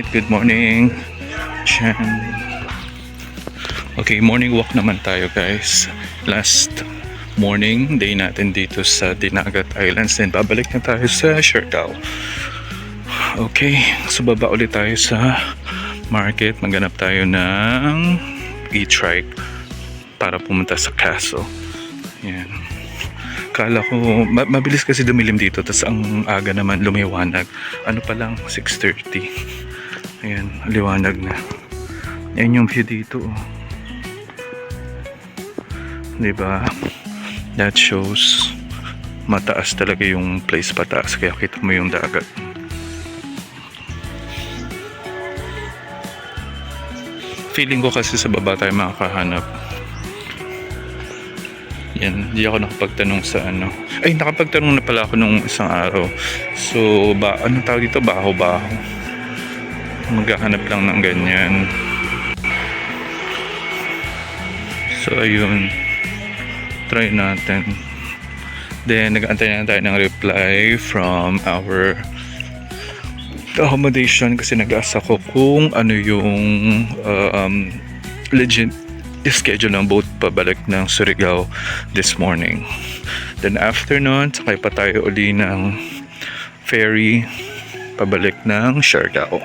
Good morning. Chan. Okay, morning walk naman tayo guys. Last morning day natin dito sa Dinagat Islands, and babalik na tayo sa Siargao. Okay, so baba ulit tayo sa market. Maghanap tayo ng e-trike para pumunta sa Caso. Yan. Kala ko, mabilis kasi dumilim dito, tas ang aga naman lumiwanag. Ano pa lang, 6:30. Ayan, liwanag na. Yan yung view dito. Diba? That shows mataas talaga yung place pataas, kaya kita mo yung dagat. Feeling ko kasi sa baba tayo makakahanap. Yan, hindi ako nakapagtanong sa ano. Ay, nakapagtanong na pala ako nung isang araw. So, anong tawag dito? Baho-baho. Maghahanap lang ng ganyan. So, ayun. Try natin. Then, nag-aantay na tayo ng reply from our accommodation kasi nag-aasa ko kung ano yung legit schedule ng boat pabalik ng Surigao this morning. Then after nun, sakay pa tayo uli ng ferry pabalik ng Siargao.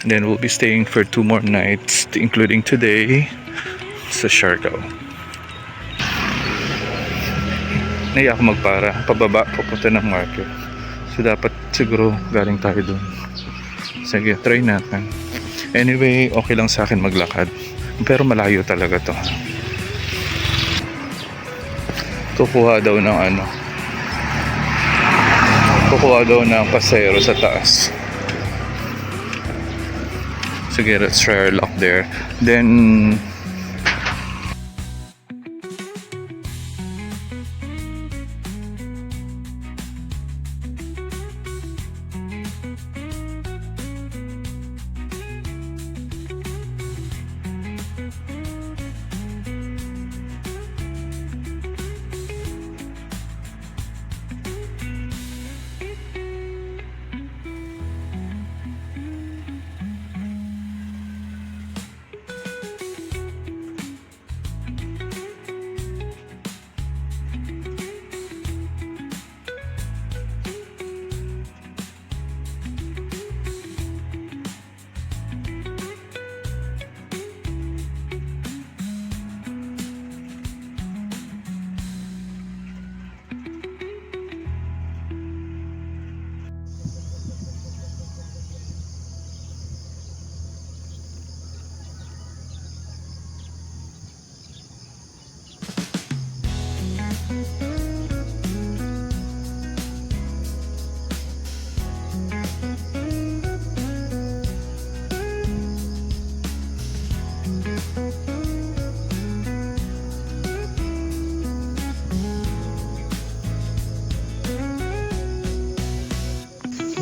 Then we'll be staying for 2 more nights, including today, sa Siargao. Naiya ako magpara, pababa, papunta ng market. So dapat siguro galing tayo dun. Sige, try natin. Anyway, okay lang sa akin maglakad. Pero malayo talaga to. Kukuha daw ng ano. Kukuha daw ng pasero sa taas. Sige, let's try our luck there. Then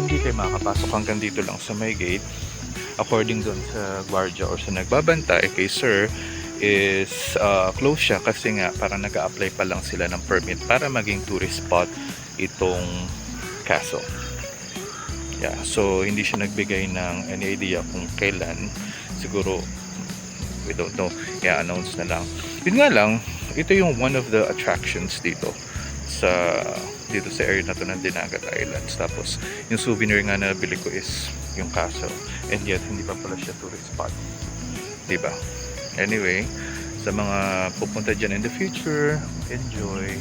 hindi kayo makakapasok hanggang dito lang sa may gate. According doon sa guardia or sa nagbabantay kay sir is close siya kasi nga parang nag-a-apply pa lang sila ng permit para maging tourist spot itong Caso. Yeah, so hindi siya nagbigay ng any idea kung kailan. Siguro we don't know, i-announce na lang. Yun nga lang, ito yung one of the attractions dito sa area na to ng Dinagat Islands. Tapos yung souvenir nga na nabili ko is yung Caso, and yet hindi pa pala siya tourist spot, diba? Anyway, sa mga pupunta dyan in the future, enjoy.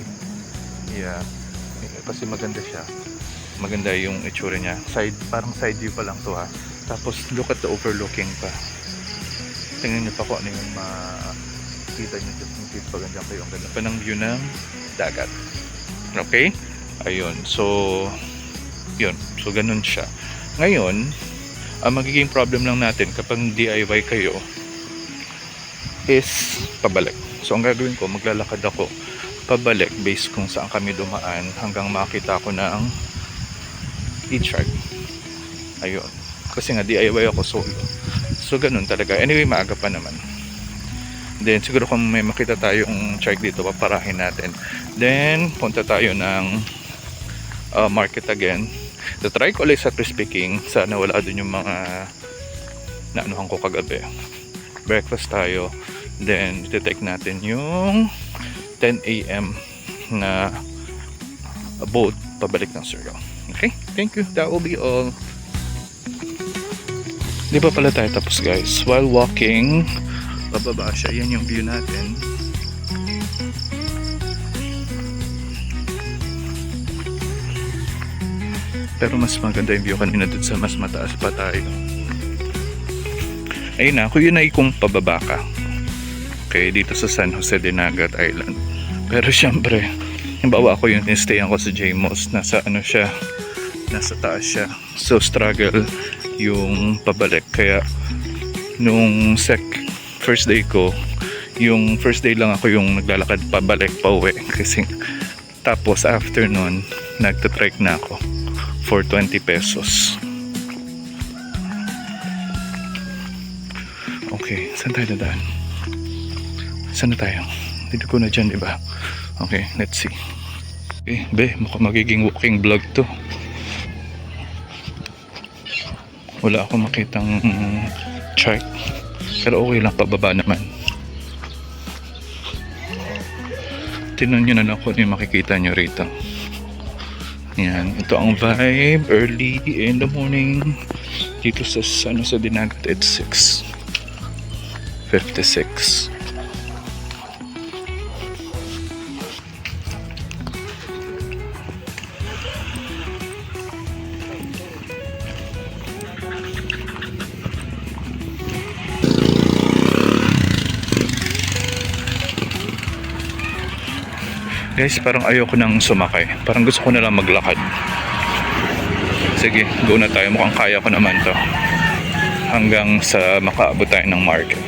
Yeah, kasi maganda siya, maganda yung itsura niya. Parang side view pa lang to ha. Tapos look at the overlooking pa. Tingnan niyo pa kung ano yung makita niyo just in case pag andyan kayo. Ang ganda pa ng view ng dagat. Okay? Ayun. So, yun. So, ganun siya. Ngayon, ang magiging problem lang natin kapag DIY kayo is pabalik. So, ang gagawin ko, maglalakad ako pabalik based kung saan kami dumaan hanggang makita ko ng e-trike. Ayun. Kasi nga DIY ako solo. So, ganun talaga. Anyway, maaga pa naman. Then, siguro kung may makita tayong trike dito, paparahin natin. Then, punta tayo ng market again. try ko ulit sa Crispy King. Sana wala dun yung mga naanuhan ko kagabi. Breakfast tayo, then iti-take natin yung 10 a.m. na boat pabalik ng Surigao. Okay, thank you, that will be all. Di ba pala tayo tapos guys? While walking pababa siya, yan yung view natin. Pero mas maganda yung view kanina dun sa mas mataas pa tayo. Ayun na, kung yun ay kung pababa ka. Okay, dito sa San Jose de Nagat Island. Pero syempre, halimbawa ako yung instayan ko sa Jmos, nasa ano siya, nasa taas siya. So struggle yung pabalik. Kaya nung first day ko, yung first day lang ako yung naglalakad pabalik pa uwi. Kasi tapos after nun, nagtatrek na ako for 20 pesos. Okay, saan tayo dadaan? Saan na tayo? Dito ko na dyan, diba? Okay, let's see. Okay, mukhang magiging walking vlog to. Wala akong makitang chart. Pero okay lang, pababa naman. Tingnan nyo na lang kung ano yung makikita nyo rito. Yan, ito ang vibe early in the morning dito sa San Jose de Nagat at 6:56. Guys, parang ayoko nang sumakay. Parang gusto ko na lang maglakad. Sige, go na tayo. Mukhang kaya ko naman to. Hanggang sa makaabot tayo ng market.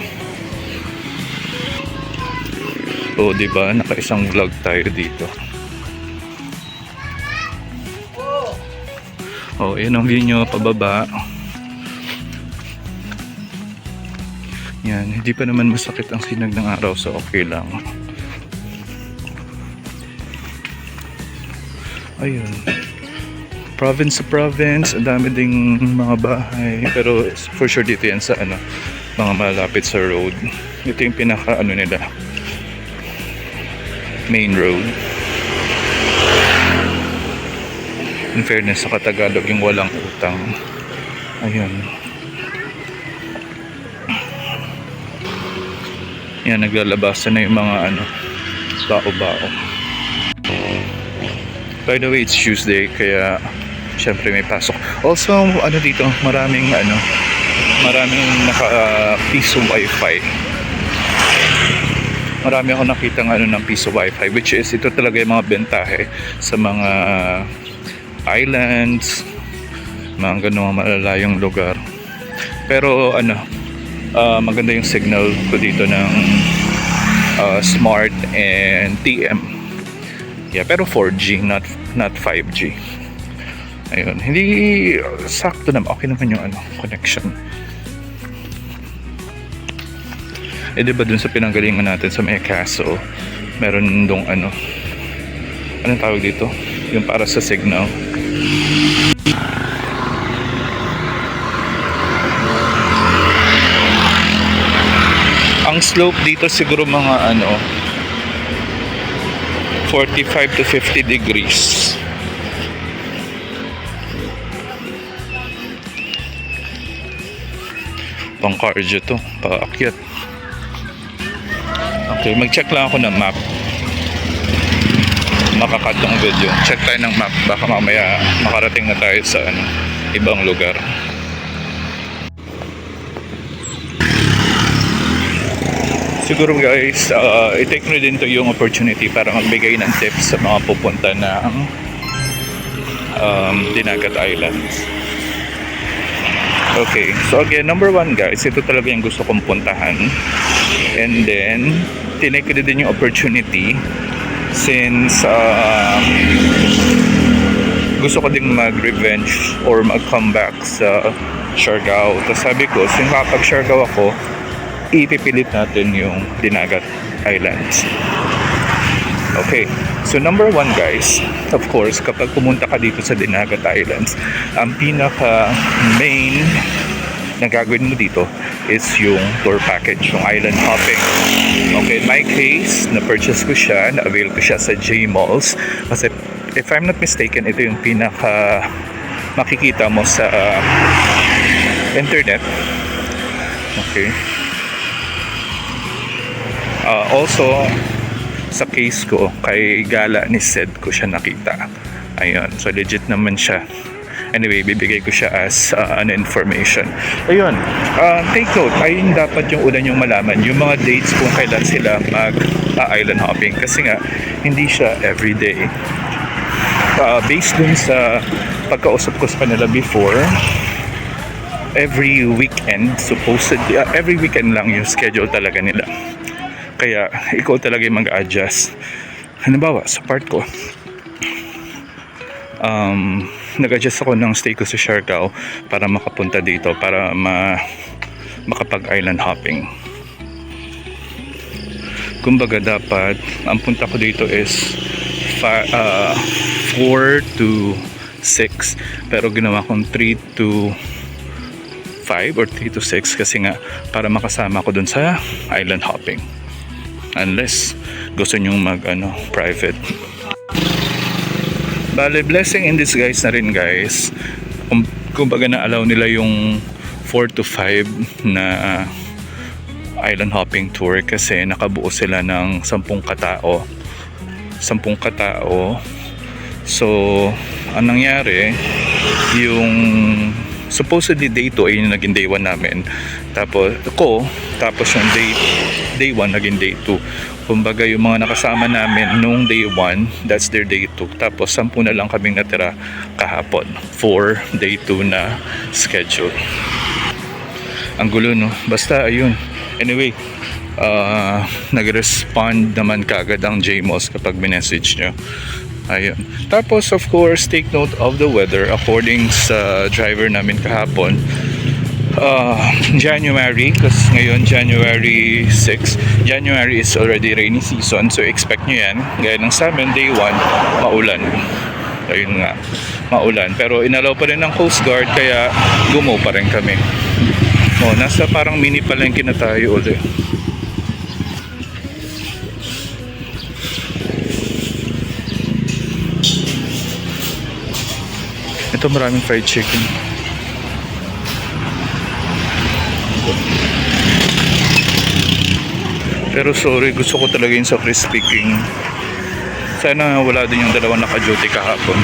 O, diba? Naka-isang vlog tayo dito. O, yun ang view nyo pababa. Yan, hindi pa naman masakit ang sinag ng araw, so okay lang. Ayun, province sa province, ang dami ding mga bahay, pero for sure dito yan sa ano, mga malapit sa road. Ito yung pinaka ano nila, main road. In fairness sa Katagalog, yung walang utang. Ayun, yan, naglalabasan na yung mga ano, bao-bao. By the way, it's Tuesday, kaya syempre may pasok. Also, ano dito, maraming naka-piso wifi. Marami ako nakita ng piso wifi, which is ito talaga yung mga bentahe sa mga islands, mga ganung malalayong lugar. Pero maganda yung signal ko dito ng Smart and TM. Yeah, pero 4G, not 5G. Ayun, hindi sakto naman. Okay naman yung connection. Eh, diba dun sa pinanggalingan natin sa may Caso, meron dong anong tawag dito? Yung para sa signal. Ang slope dito siguro mga 45 to 50 degrees. Pang cardio to, paakyat. Okay, mag-check lang ako ng map. Makakat ng video. Check tayo ng map, baka mamaya makarating na tayo sa ibang lugar. Siguro guys, i-take nyo din to yung opportunity para magbigay ng tips sa mga pupunta ng Dinagat Islands. Okay, so again, number 1 guys, ito talaga yung gusto kong puntahan. And then, tinake ko din yung opportunity since gusto ko ding mag-revenge or mag-comeback sa Siargao. Tapos sabi ko, since kapag Siargao ako, ipipilit natin yung Dinagat Islands. Okay. So number one guys, of course, kapag pumunta ka dito sa Dinagat Islands, ang pinaka main na gagawin mo dito is yung tour package, yung island hopping. Okay, in my case, na-purchase ko siya, na-avail ko siya sa J-Malls. Kasi if I'm not mistaken, ito yung pinaka makikita mo sa internet. Okay. Also, sa case ko, kay Gala ni Sed ko siya nakita. Ayun, so legit naman siya. Anyway, bibigay ko siya as information. Ayun, take note, ayun dapat yung una yung malaman, yung mga dates kung kailan sila mag-island hopping. Kasi nga, hindi siya everyday. Based dun sa pagkausap ko sa kanila before, every weekend, supposedly, every weekend lang yung schedule talaga nila. Kaya, ikaw talaga yung mag-adjust. Halimbawa, sa part ko, nag-adjust ako ng stay ko sa Siargao para makapunta dito, para makapag-island hopping. Kumbaga, dapat, ang punta ko dito is 4 to 6. Pero ginawa kong 3 to 5 or 3 to 6 kasi nga, para makasama ko dun sa island hopping. Unless gusto nyong private. Bale, blessing in disguise na rin guys. Kumbaga na-allow nila yung 4 to 5 na island hopping tour kasi nakabuo sila ng 10 katao. 10 katao. So, ang nangyari, yung supposedly day 2 ay yung naging day 1 namin. Tapos yung day 1 naging day 2. Kumbaga yung mga nakasama namin nung day 1, that's their day 2. Tapos 10 na lang kaming natira kahapon for day 2 na schedule. Ang gulo, no? Basta ayun. Anyway, nag-respond naman kagad ang J-Malls kapag minessage nyo. Ayun. Tapos of course, take note of the weather. According sa driver namin kahapon, January, kasi ngayon January 6, January is already rainy season, so expect nyo yan. Gaya ng sa amin, day 1, maulan. Ayun nga, maulan. Pero inalaw pa rin ng Coast Guard, kaya gumo pa rin kami. Nasa parang mini palengke na tayo ulit. Ito maraming fried chicken. Pero sorry, gusto ko talaga yung sa crispy king. Sana wala din yung dalawang naka-duty kahapon.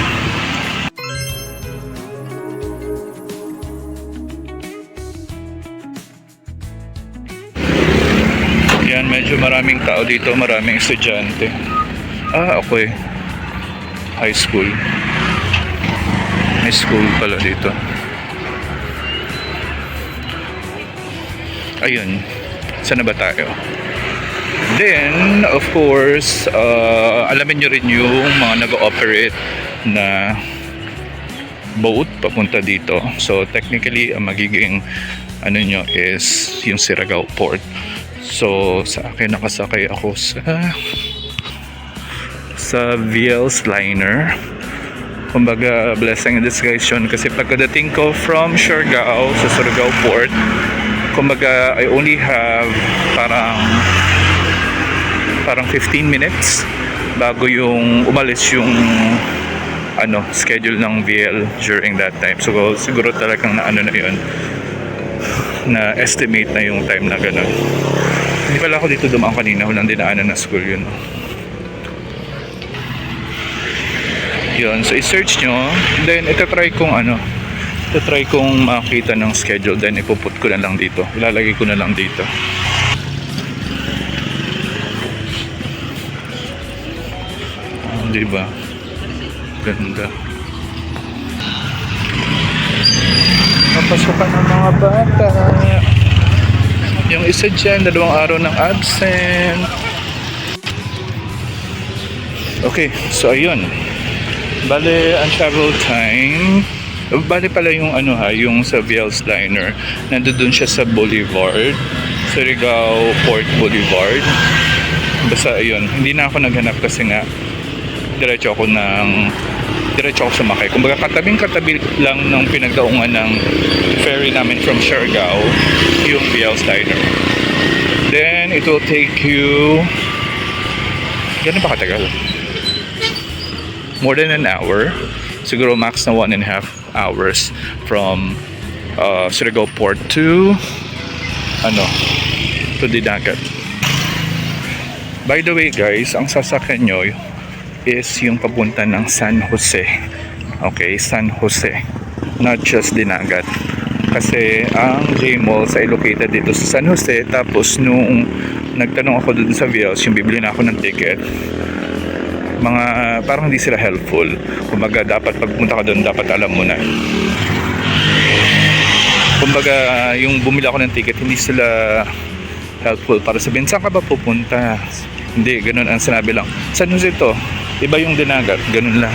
Yan, medyo maraming tao dito, maraming estudyante. Okay. High school. High school pala dito. Ayun. Saan na ba tayo? Then, of course, alamin nyo rin yung mga nag-ooperate na boat papunta dito. So, technically, ang magiging nyo is yung Surigao Port. So, sa akin nakasakay ako sa VL's liner. Kumbaga, blessing in disguise yun. Kasi pagkadating ko from Siargao sa Surigao Port, kumbaga, I only have parang 15 minutes bago yung umalis yung schedule ng VL during that time. So, siguro talagang na yun, na estimate na yung time na gano'n. Hindi pala ako dito dumaan kanina, walang dinaanan na school yun. Yun, so i-search nyo, then itatry kong makita ng schedule, then ipuput ko na lang dito, ilalagay ko na lang dito. Diba? Ganda. Napasukan ng mga bata. Yung isa dyan, 2 araw ng absent. Okay, so ayun. Bale, ang travel time, bale pala yung yung sa VL's liner, nandoon siya sa Boulevard, Surigao Port Boulevard. Basta ayun, hindi na ako naghanap kasi nga diretso ako sumakay. Kumbaga katabing-katabi lang ng pinagdaungan ng ferry namin from Siargao, yung BL's Diner. Then it will take you, gano'n ba katagal? More than an hour. Siguro max na 1.5 hours from Surigao Port to the dagat. By the way guys, ang sasakyan nyo is yung papunta ng San Jose. Okay, San Jose, not just Dinagat. Kasi ang J-Malls ay located dito sa San Jose. Tapos nung nagtanong ako dun sa Vios, yung bibili na ako ng ticket, parang hindi sila helpful. Kumbaga dapat pagpunta ka doon, dapat alam mo na. Kumbaga yung bumili ako ng ticket, hindi sila helpful para sabihin, saan ka ba pupunta? Hindi, ganun ang sinabi lang. San Jose to? Iba yung Dinagat, ganun lang.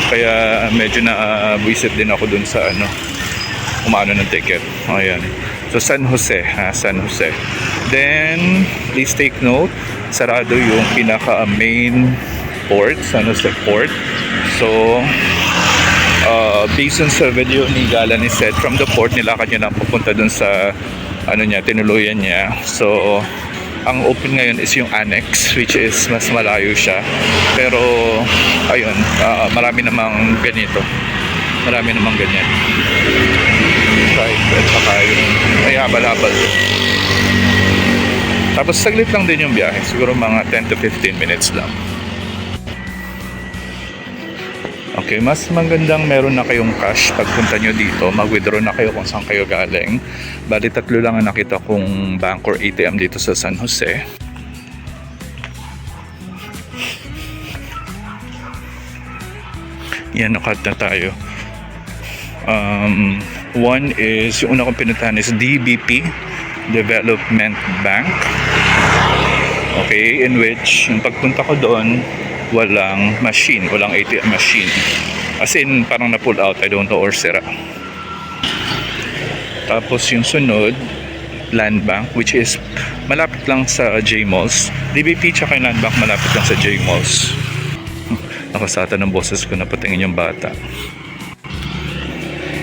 Kaya medyo na-visit din ako dun sa umano ng ticket. Ayan. So San Jose, San Jose. Then, please take note, sarado yung pinaka main port, San Jose Port. So, based on sa video ni Gala ni Seth, from the port, nilakad niya lang pupunta dun sa tinuluyan niya. So, ang open ngayon is yung annex, which is mas malayo siya. Pero, ayun, marami namang ganito. Marami namang ganyan. Right, at saka yung ay habal-habal. Tapos saglit lang din yung biyahe. Siguro mga 10 to 15 minutes lang. Okay, mas magandang meron na kayong cash pagpunta nyo dito. Mag-withdraw na kayo kung saan kayo galing. Bali 3 lang ang nakita kong bank or ATM dito sa San Jose. Yan, nakad na tayo. One is, yung una kong pinuntahan is DBP, Development Bank. Okay, in which, yung pagpunta ko doon, walang machine, walang ATM machine. As in, parang na-pull out, I don't know, or sira. Tapos yung sunod, Land Bank, which is malapit lang sa J-Malls. DBP tsaka yung Land Bank malapit lang sa J-Malls. Nakasata ng boses ko na patingin yung bata.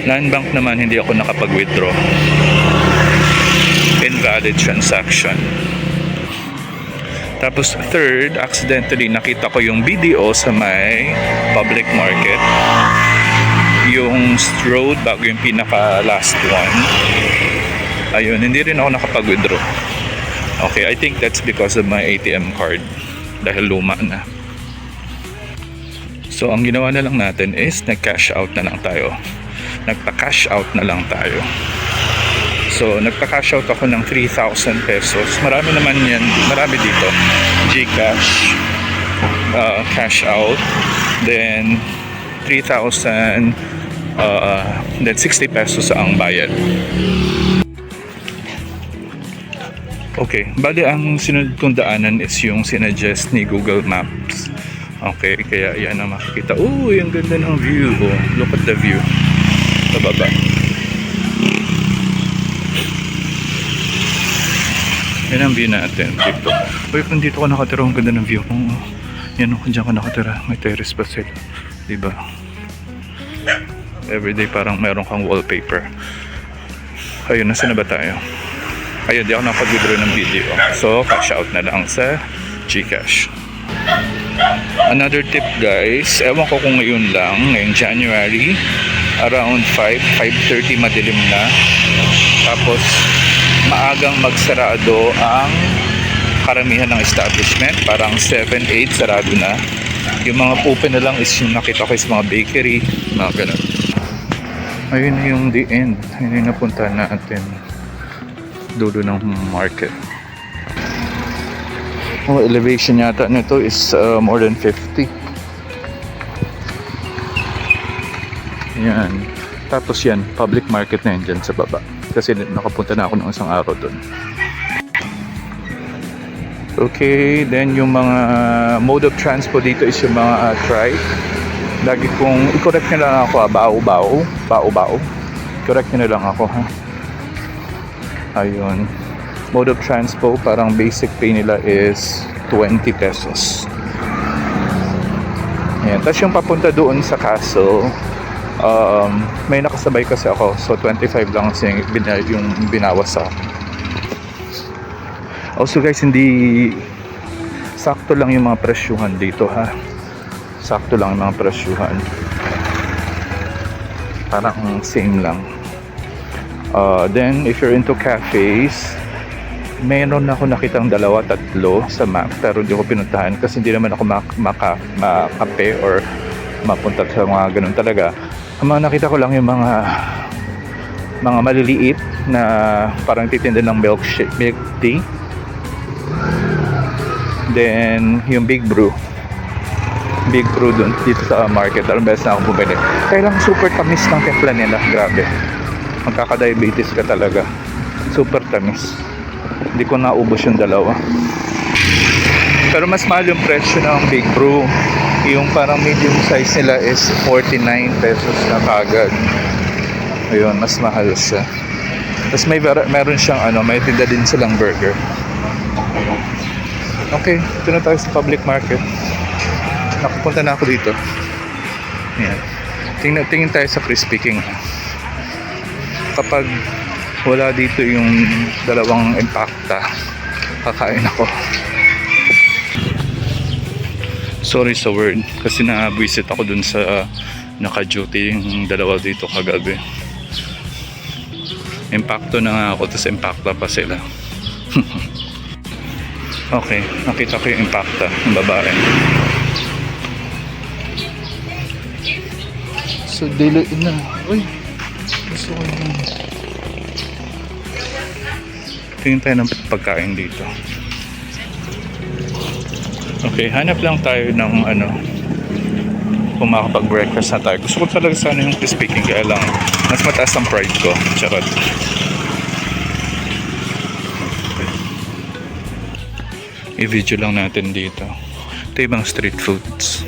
Land Bank naman, hindi ako nakapag-withdraw. Invalid transaction. Tapos third, accidentally nakita ko yung video sa may public market. Yung road bago yung pinaka last one. Ayun, hindi rin ako nakapag-withdraw. Okay, I think that's because of my ATM card. Dahil luma na. So, ang ginawa na lang natin is nag-cash out na lang tayo. Nagpa-cash out na lang tayo. So, nagpa-cash out ako ng 3,000 pesos. Marami naman yan. Marami dito. GCash. Cash out. Then, 3,000. Then, 60 pesos ang bayad. Okay. Bali, ang sinunod kong daanan is yung sinuggest ni Google Maps. Okay. Kaya, yan ang makikita. Uy, ang ganda ng view. Oh, look at the view. Sa baba. Yan ang view natin dito. Uy, kung dito ka nakatira, ang ganda ng view. Yan, kung dyan ka nakatira, may terrace pa sila. Diba? Everyday parang meron kang wallpaper. Ayun, nasa na ba tayo? Ayun, di ako nakapag-withdraw ng video. So, cash out na lang sa GCash. Another tip guys, ewan ko kung ngayon lang, ngayong January, around 5:30 madilim na. Tapos, maagang magsarado ang karamihan ng establishment. Parang 7-8 sarado na. Yung mga open na lang is yung nakita ko is mga bakery, mga ganun. Ayun yung the end. Ayun yung napunta natin. Dulo ng market. Oh, elevation yata nito is more than 50. Yan. Tapos yan, public market na yan dyan sa baba. Kasi nakapunta na ako ng isang araw doon. Okay, then yung mga mode of transport dito is yung mga trike. Lagi kong, i-correct nyo lang ako bao-bao. Correct nyo lang ako ha. Ayun. Mode of transport, parang basic pay nila is 20 pesos. Ayan. Tapos yung papunta doon sa castle, may nakasabay kasi ako. So 25 lang kasi yung binawas sa akin. Also guys, hindi sakto lang yung mga presyuhan dito ha. Sakto lang yung mga presyuhan. Parang same lang. Then if you're into cafes, meron ako nakitang 2-3 sa map pero hindi ko pinuntahan kasi hindi naman ako makape or mapunta sa mga ganun talaga. Ang mga nakita ko lang yung mga maliliit na parang titinda ng milk tea. Then yung Big Brew dun dito sa market. Alam best na ako bumili. Kaya lang super tamis ng timpla nila. Grabe. Magkaka-diabetes ka talaga. Super tamis. Hindi ko naubos yung 2. Pero mas mahal yung presyo ng Big Brew. Yung parang medium size nila is 49 pesos na kagad. Ayun, mas mahal siya. Tapos meron siyang may tinda din silang burger. Okay, ito na tayo sa public market. Nakapunta na ako dito. Ayan. Tingin tayo sa Crispy King. Kapag wala dito yung 2 impacta, kakain ako. Sorry sa word kasi na-visit ako dun sa naka-duty yung 2 dito kagabi. Impacto na nga ako, tapos impacta pa sila. Okay, nakita ko yung impacta ng babae. So, dili na. Uy, gusto ko yun. Tingin tayo ng pagkain dito. Okay, hanap lang tayo ng kung makapag-breakfast na tayo. Gusto ko talaga sana yung Crispy King kaya lang mas mataas ang pride ko. Charot. I-video lang natin dito. Ito yung mga street foods.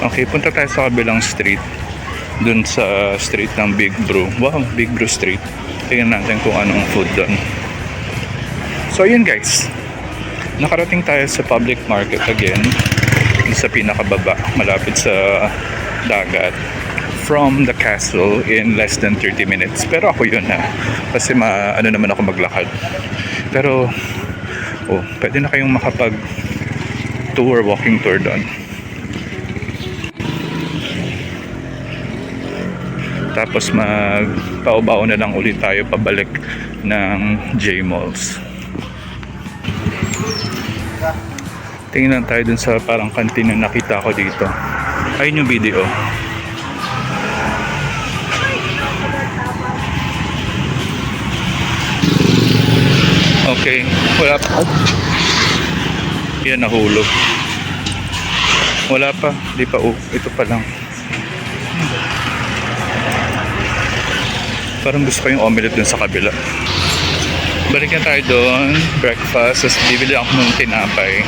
Okay, punta tayo sa kabilang street. Dun sa street ng Big Brew. Wow, Big Brew Street. Tingnan natin kung anong food dun. So ayun guys, nakarating tayo sa public market again. Sa pinakababa, malapit sa dagat. From the castle in less than 30 minutes. Pero ako yun ha. Kasi naman ako maglakad. Pero pwede na kayong makapag tour, walking tour doon. Tapos magpao-bao na lang ulit tayo pabalik ng J-Malls. Tingnan tayo dun sa parang kantin na nakita ko dito. Ayun yung video. Okay, wala pa. Yan, nahulog. Wala pa, di pa. Ito pa lang. Parang gusto ko yung omelette dun sa kabila. Balik na tayo doon, breakfast, tapos bibili ako ng tinapay.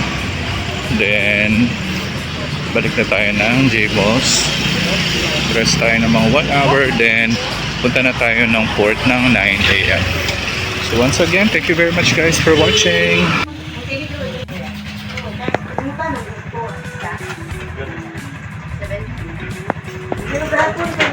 Then balik na tayo ng J-Malls. Rest tayo ng mga 1 hour, then punta na tayo ng port ng 9 AM. So once again, thank you very much guys for watching. Gracias.